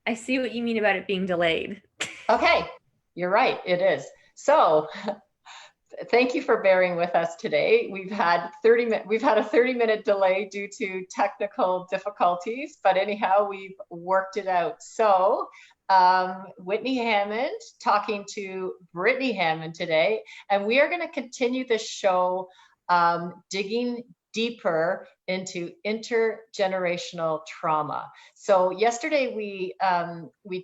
I see what you mean about it being delayed. Okay, you're right, it is. So thank you for bearing with us today. We've had a 30-minute delay due to technical difficulties, but anyhow, we've worked it out. So Whitney Hammond talking to Brittany Hammond today, and we are going to continue this show digging deeper into intergenerational trauma. So yesterday we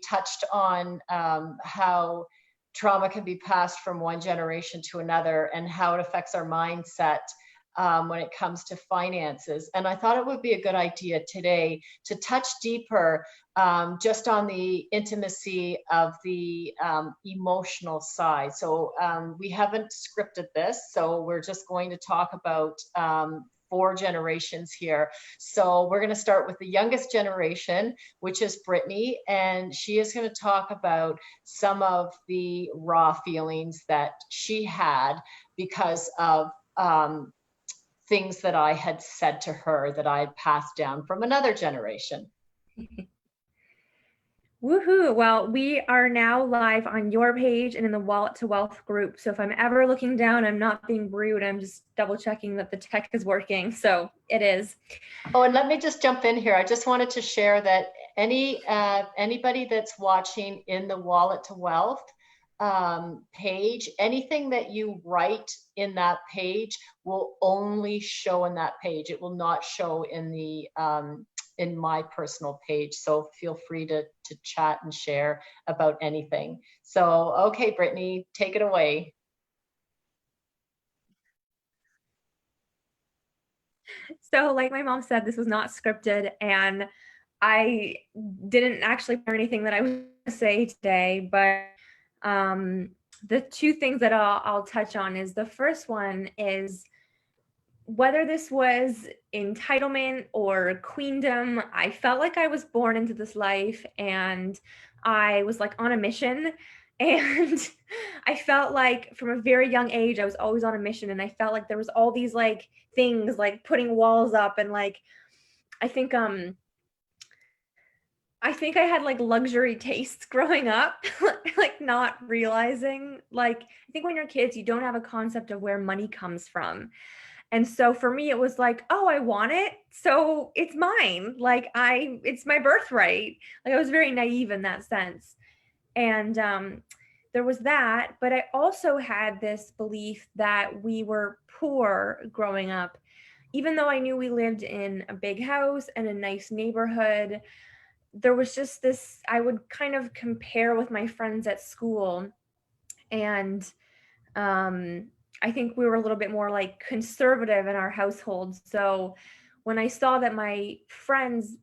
touched on how trauma can be passed from one generation to another and how it affects our mindset when it comes to finances. And I thought it would be a good idea today to touch deeper just on the intimacy of the emotional side. So we haven't scripted this, so we're just going to talk about 4 generations here. So we're going to start with the youngest generation, which is Brittany, and she is going to talk about some of the raw feelings that she had because of things that I had said to her that I had passed down from another generation. Woohoo! Well, we are now live on your page and in the Wallet to Wealth group. So if I'm ever looking down, I'm not being rude. I'm just double checking that the tech is working. So it is. Oh, and let me just jump in here. I just wanted to share that anybody that's watching in the Wallet to Wealth page, anything that you write in that page will only show in that page. It will not show in my personal page. So feel free to chat and share about anything. So, okay, Brittany, take it away. So like my mom said, this was not scripted, and I didn't actually prepare anything that I would say today, but the 2 things that I'll touch on is the first one is whether this was entitlement or queendom. I felt like I was born into this life and I was like on a mission. And I felt like from a very young age, I was always on a mission. And I felt like there was all these like things like putting walls up and like, I think, I think I had like luxury tastes growing up, like not realizing, like, I think when you're kids, you don't have a concept of where money comes from. And so for me, it was like, oh, I want it. So it's mine. Like it's my birthright. Like I was very naive in that sense. And there was that. But I also had this belief that we were poor growing up. Even though I knew we lived in a big house and a nice neighborhood, there was just this, I would kind of compare with my friends at school. And I think we were a little bit more like conservative in our household. So when I saw that my friends'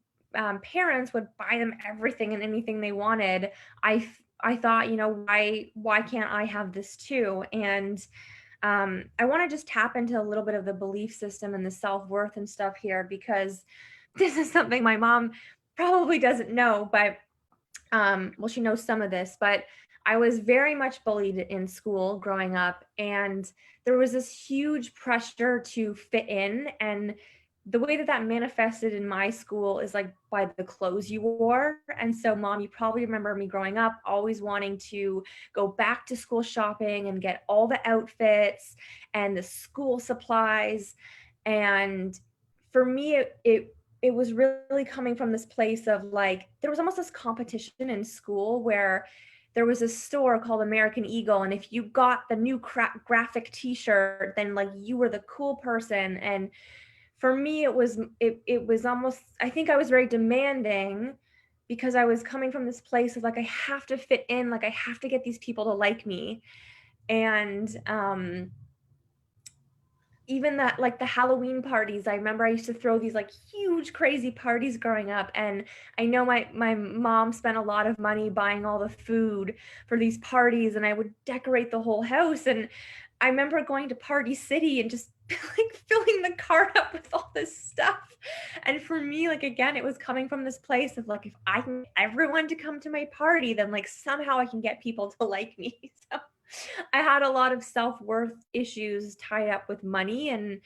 parents would buy them everything and anything they wanted, I thought, why can't I have this too? And I want to just tap into a little bit of the belief system and the self-worth and stuff here, because this is something my mom probably doesn't know, but well, she knows some of this, but I was very much bullied in school growing up, and there was this huge pressure to fit in. And the way that that manifested in my school is like by the clothes you wore. And so, mom, you probably remember me growing up always wanting to go back to school shopping and get all the outfits and the school supplies. And for me, it was really coming from this place of like, there was almost this competition in school where there was a store called American Eagle. And if you got the new graphic t-shirt, then like you were the cool person. And for me, it was almost, I think I was very demanding because I was coming from this place of like, I have to fit in, like I have to get these people to like me. And even that, like the Halloween parties, I remember I used to throw these like huge crazy parties growing up. And I know my mom spent a lot of money buying all the food for these parties, and I would decorate the whole house. And I remember going to Party City and just like filling the cart up with all this stuff. And for me, like again, it was coming from this place of like, if I can get everyone to come to my party, then like somehow I can get people to like me. So I had a lot of self-worth issues tied up with money. And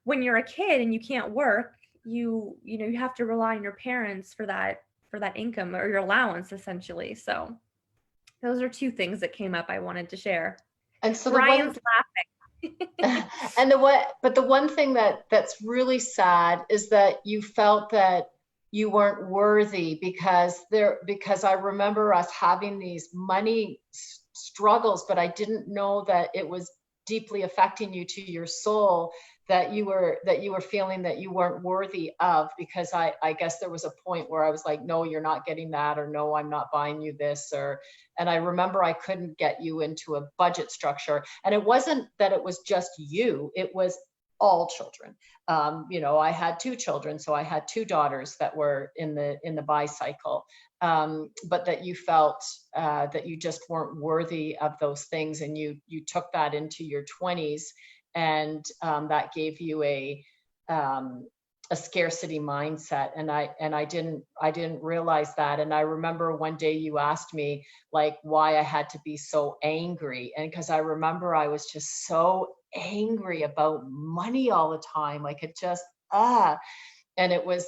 when you're a kid and you can't work, you have to rely on your parents for that that income or your allowance essentially. So those are two things that came up I wanted to share. And so the one Brian's laughing. and the one thing that's really sad is that you felt that you weren't worthy because I remember us having these money struggles, but I didn't know that it was deeply affecting you to your soul, that you were feeling that you weren't worthy of, because I guess there was a point where I was like, no, you're not getting that, or no, I'm not buying you this, and I remember I couldn't get you into a budget structure. And it wasn't that it was just you, it was all children. I had two children, so I had two daughters that were in the bicycle, but that you felt that you just weren't worthy of those things, and you took that into your 20s, and that gave you a scarcity mindset, and I didn't realize that. And I remember one day you asked me like why I had to be so angry, and because I remember I was just so angry about money all the time, like it just and it was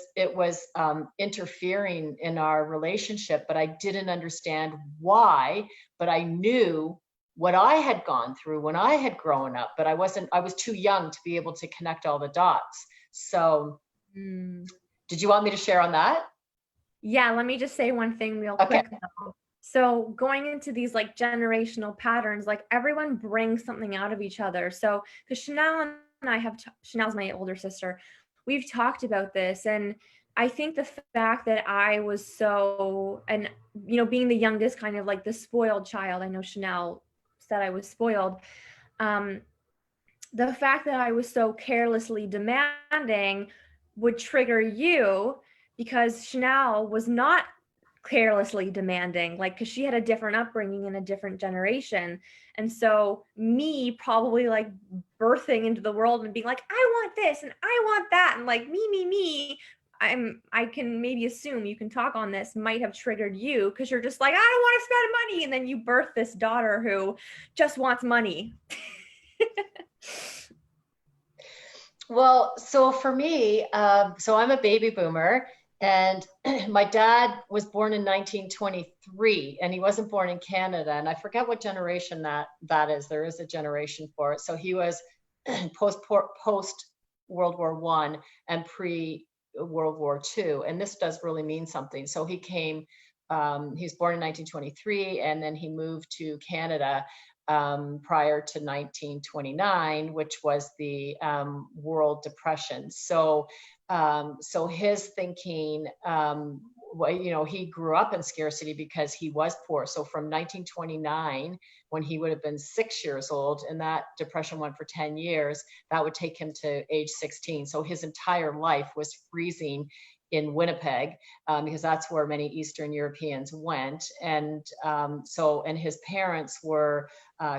interfering in our relationship, but I didn't understand why. But I knew what I had gone through when I had grown up, but I was too young to be able to connect all the dots. So did you want me to share on that? Yeah, let me just say one thing real Okay. quick though. So going into these like generational patterns, like everyone brings something out of each other. So because Chanel and I have, Chanel's my older sister, we've talked about this. And I think the fact that I was so, and being the youngest, kind of like the spoiled child, I know Chanel said I was spoiled. The fact that I was so carelessly demanding would trigger you, because Chanel was not carelessly demanding, like, because she had a different upbringing in a different generation. And so me probably like birthing into the world and being like, I want this and I want that, and like me, I can maybe assume, you can talk on this, might have triggered you, because you're just like, I don't want to spend money, and then you birth this daughter who just wants money. Well, so for me, so I'm a baby boomer, and my dad was born in 1923, and he wasn't born in Canada, and I forget what generation that is. There is a generation for it. So he was post World War One and pre World War II, and this does really mean something. So he came. He was born in 1923, and then he moved to Canada prior to 1929, which was the World Depression. So his thinking, he grew up in scarcity because he was poor. So from 1929, when he would have been 6 years old, and that depression went for 10 years, that would take him to age 16. So his entire life was freezing in Winnipeg, because that's where many Eastern Europeans went. And and his parents were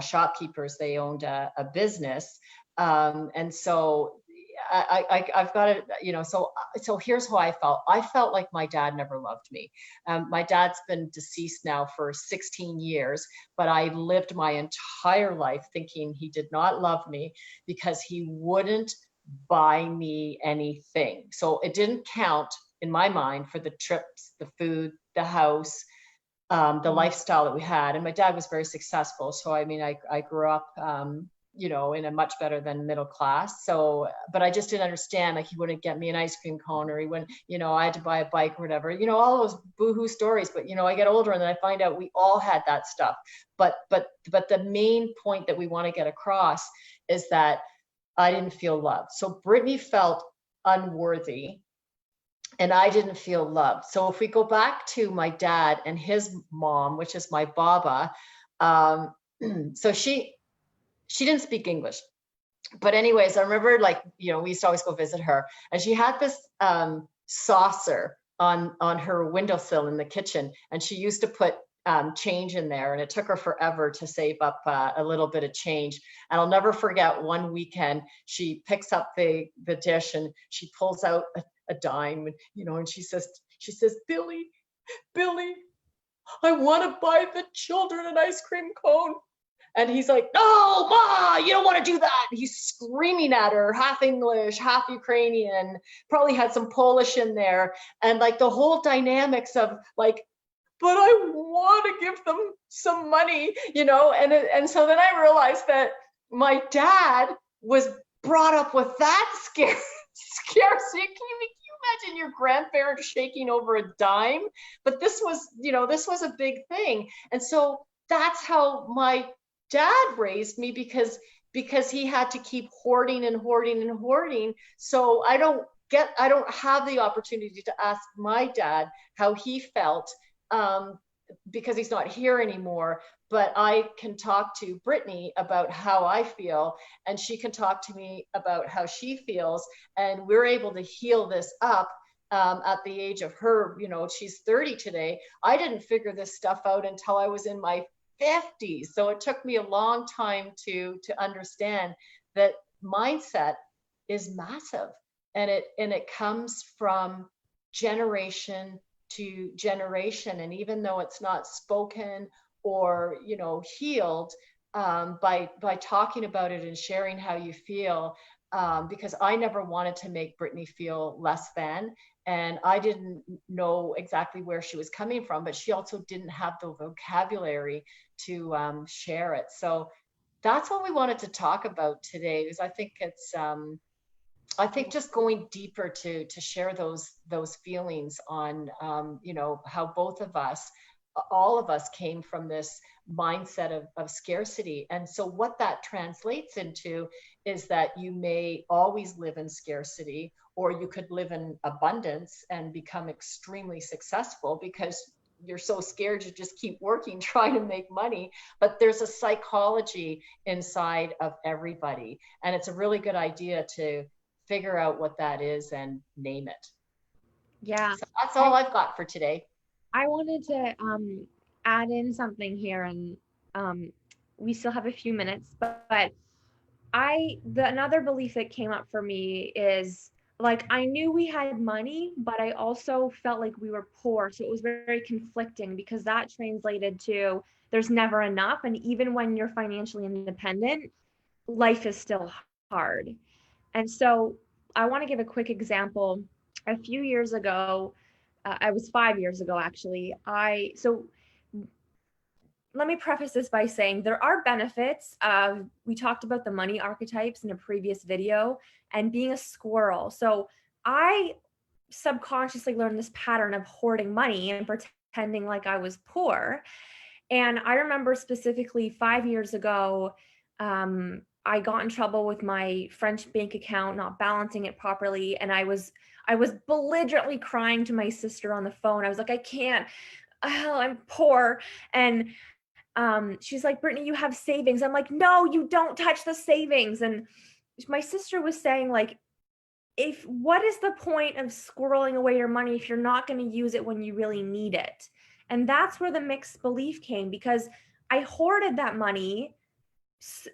shopkeepers. They owned a business. And so I've got it, so here's how I felt. I felt like my dad never loved me. My dad's been deceased now for 16 years, but I lived my entire life thinking he did not love me because he wouldn't buy me anything. So it didn't count in my mind for the trips, the food, the house, the lifestyle that we had. And my dad was very successful. So, I mean, I grew up, in a much better than middle class. So, but I just didn't understand, like he wouldn't get me an ice cream cone, or he wouldn't, I had to buy a bike or whatever, all those boohoo stories. But, I get older and then I find out we all had that stuff. But the main point that we want to get across is that I didn't feel loved. So Brittany felt unworthy and I didn't feel loved. So if we go back to my dad and his mom, which is my Baba, so she didn't speak English. But anyways, I remember we used to always go visit her, and she had this saucer on her windowsill in the kitchen, and she used to put change in there, and it took her forever to save up a little bit of change. And I'll never forget one weekend, she picks up the dish and she pulls out a dime, and she says, Billy, I want to buy the children an ice cream cone. And he's like, no, Ma, you don't want to do that. He's screaming at her, half English, half Ukrainian, probably had some Polish in there. And like the whole dynamics of like, but I want to give them some money, and so then I realized that my dad was brought up with that scarcity. Can you imagine your grandparents shaking over a dime? But this was a big thing. And so that's how my dad raised me, because he had to keep hoarding and hoarding and hoarding. So I don't have the opportunity to ask my dad how he felt, because he's not here anymore. But I can talk to Brittany about how I feel, and she can talk to me about how she feels, and we're able to heal this up. At the age of her, she's 30 today. I didn't figure this stuff out until I was in my 50s. So it took me a long time to understand that mindset is massive, and it comes from generation to generation. And even though it's not spoken or healed, by talking about it and sharing how you feel, because I never wanted to make Brittany feel less than, and I didn't know exactly where she was coming from, but she also didn't have the vocabulary to share it. So that's what we wanted to talk about today, because I think just going deeper to share those feelings on, how both of us, all of us, came from this mindset of scarcity. And so what that translates into is that you may always live in scarcity, or you could live in abundance and become extremely successful because you're so scared to just keep working, trying to make money. But there's a psychology inside of everybody, and it's a really good idea to figure out what that is and name it. Yeah. So that's all I've got for today. I wanted to add in something here, and we still have a few minutes, but another belief that came up for me is, like, I knew we had money, but I also felt like we were poor. So it was very conflicting, because that translated to there's never enough. And even when you're financially independent, life is still hard. And so I want to give a quick example. A few years ago, I was 5 years ago actually. So let me preface this by saying there are benefits of, we talked about the money archetypes in a previous video, and being a squirrel. So I subconsciously learned this pattern of hoarding money and pretending like I was poor. And I remember specifically 5 years ago, I got in trouble with my French bank account not balancing it properly, and I was belligerently crying to my sister on the phone. I was like, I can't, I'm poor. And she's like, Brittany, you have savings. I'm like, no, you don't touch the savings. And my sister was saying, like, what is the point of squirreling away your money if you're not going to use it when you really need it? And that's where the mixed belief came, because I hoarded that money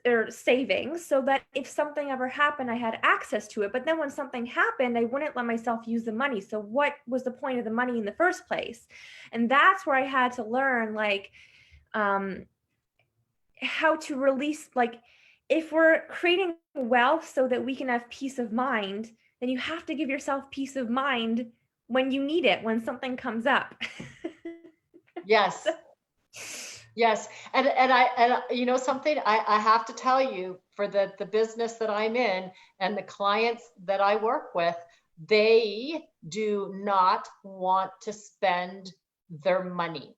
or savings so that if something ever happened, I had access to it. But then when something happened, I wouldn't let myself use the money. So what was the point of the money in the first place? And that's where I had to learn, like, how to release, like, if we're creating wealth so that we can have peace of mind, then you have to give yourself peace of mind when you need it, when something comes up. Yes. Yes. And something I have to tell you, for the business that I'm in and the clients that I work with, they do not want to spend their money.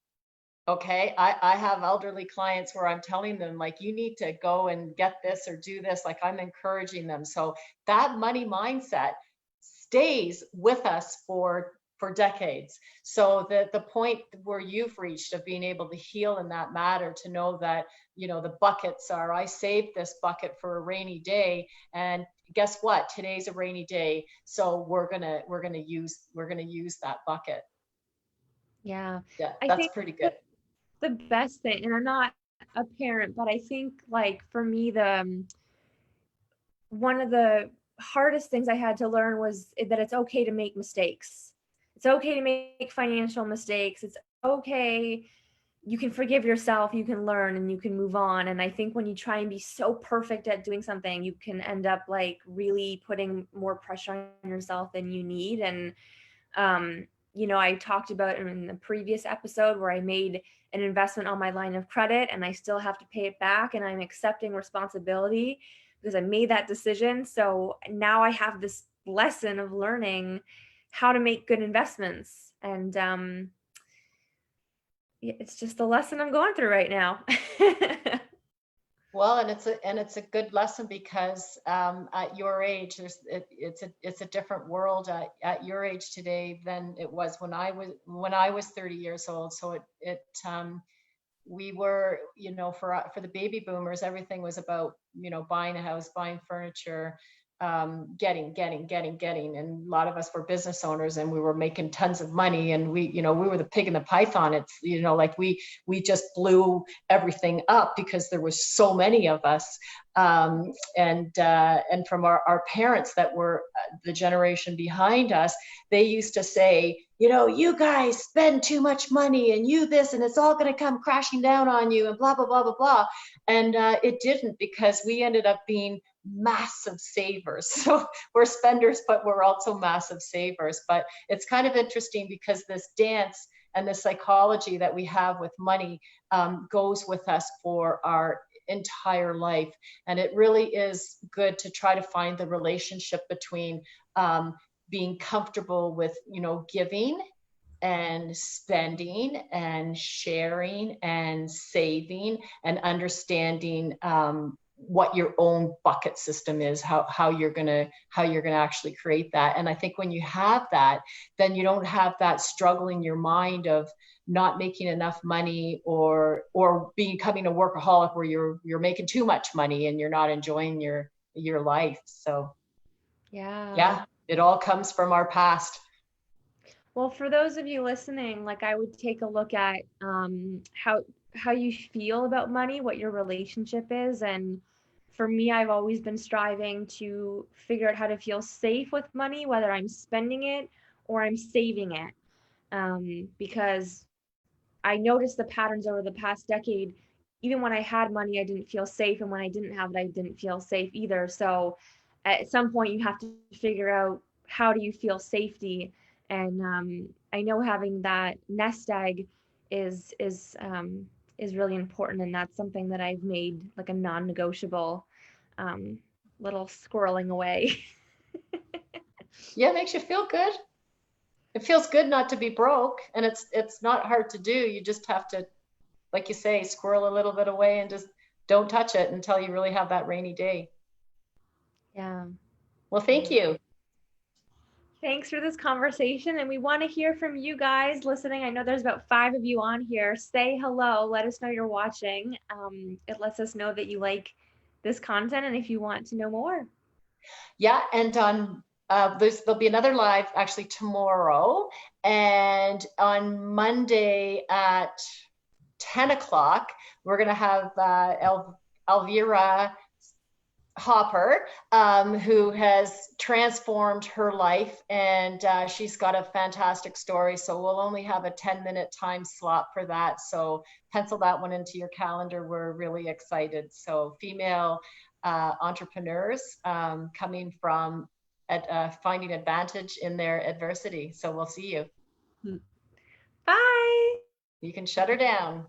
Okay. I have elderly clients where I'm telling them, like, you need to go and get this or do this. Like, I'm encouraging them. So that money mindset stays with us for decades. So the point where you've reached of being able to heal in that matter, to know that, the buckets are, I saved this bucket for a rainy day, and guess what? Today's a rainy day. So we're gonna use that bucket. Yeah. Yeah, I that's think pretty good. the best thing, and I'm not a parent, but I think, like, for me, one of the hardest things I had to learn was that it's okay to make mistakes. It's okay to make financial mistakes. It's okay you can forgive yourself, you can learn, and you can move on. And I think when you try and be so perfect at doing something, you can end up like really putting more pressure on yourself than you need. And um, I talked about in the previous episode where I made an investment on my line of credit and I still have to pay it back, and I'm accepting responsibility because I made that decision. So now I have this lesson of learning how to make good investments. And it's just a lesson I'm going through right now. Well, and it's a good lesson because at your age, it's a different world at your age today than it was when I was 30 years old. So we were, for the baby boomers, everything was about, buying a house, buying furniture, getting. And a lot of us were business owners and we were making tons of money, and we were the pig in the python. It's, like we just blew everything up because there was so many of us. And from our parents that were the generation behind us, they used to say, you guys spend too much money and you this, and it's all going to come crashing down on you and blah, blah, blah, blah, blah. And it didn't, because we ended up being massive savers. So we're spenders, but we're also massive savers. But it's kind of interesting because this dance and the psychology that we have with money goes with us for our entire life. And it really is good to try to find the relationship between being comfortable with, giving and spending and sharing and saving and understanding what your own bucket system is, how you're gonna actually create that. And I think when you have that, then you don't have that struggle in your mind of not making enough money, or becoming a workaholic where you're making too much money and you're not enjoying your life. So Yeah. yeah, it all comes from our past. Well, for those of you listening, like I would take a look at how you feel about money, what your relationship is. And for me, I've always been striving to figure out how to feel safe with money, whether I'm spending it or I'm saving it. Because I noticed the patterns over the past decade. Even when I had money, I didn't feel safe, and when I didn't have it, I didn't feel safe either. So at some point, you have to figure out, how do you feel safety. And I know having that nest egg is is um, is really important, and that's something that I've made like a non-negotiable. Um, Little squirreling away. Yeah, it makes you feel good. It feels good not to be broke, and it's not hard to do. You just have to, like you say, squirrel a little bit away and just don't touch it until you really have that rainy day. Yeah. Well, thank you. Thanks for this conversation. And we want to hear from you guys listening. I know there's about 5 of you on here. Say hello. Let us know you're watching. It lets us know that you like this content and if you want to know more. Yeah, and on there'll be another live actually tomorrow, and on Monday at 10 o'clock, we're going to have Elvira Hopper, who has transformed her life, and she's got a fantastic story. So we'll only have a 10-minute time slot for that. So pencil that one into your calendar. We're really excited. So female entrepreneurs coming from finding advantage in their adversity. So we'll see you. Bye. You can shut her down.